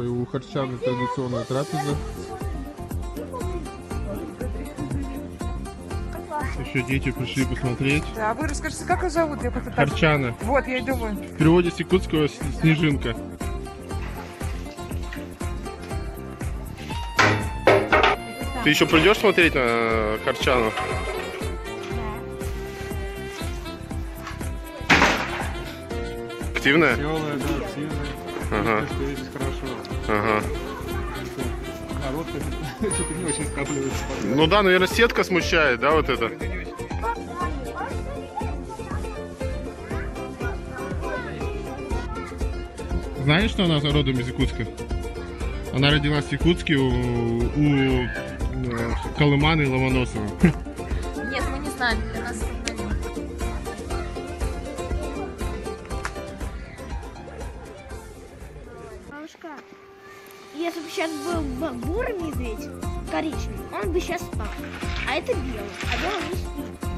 У харчан традиционная трапеза. Еще дети пришли посмотреть. Да, вы расскажите, как ее зовут? Я попытаюсь. Харчана. Вот, я и думаю. В переводе с якутского снежинка. Ты еще придешь смотреть на Харчану? Активная? Веселая, да, активная. Ага. Здесь хорошо. Ага. Народ что-то не очень скапливается. Ну да, наверное, сетка смущает, да, вот это? Знаешь, что она родом из Якутска? Она родилась в Якутске у Колыманы и Ломоносова. Нет, мы не знали, для нас это новинка. Бабушка, если бы сейчас был бурый медведь, коричневый, он бы сейчас спал. А это белый, а белый не спит.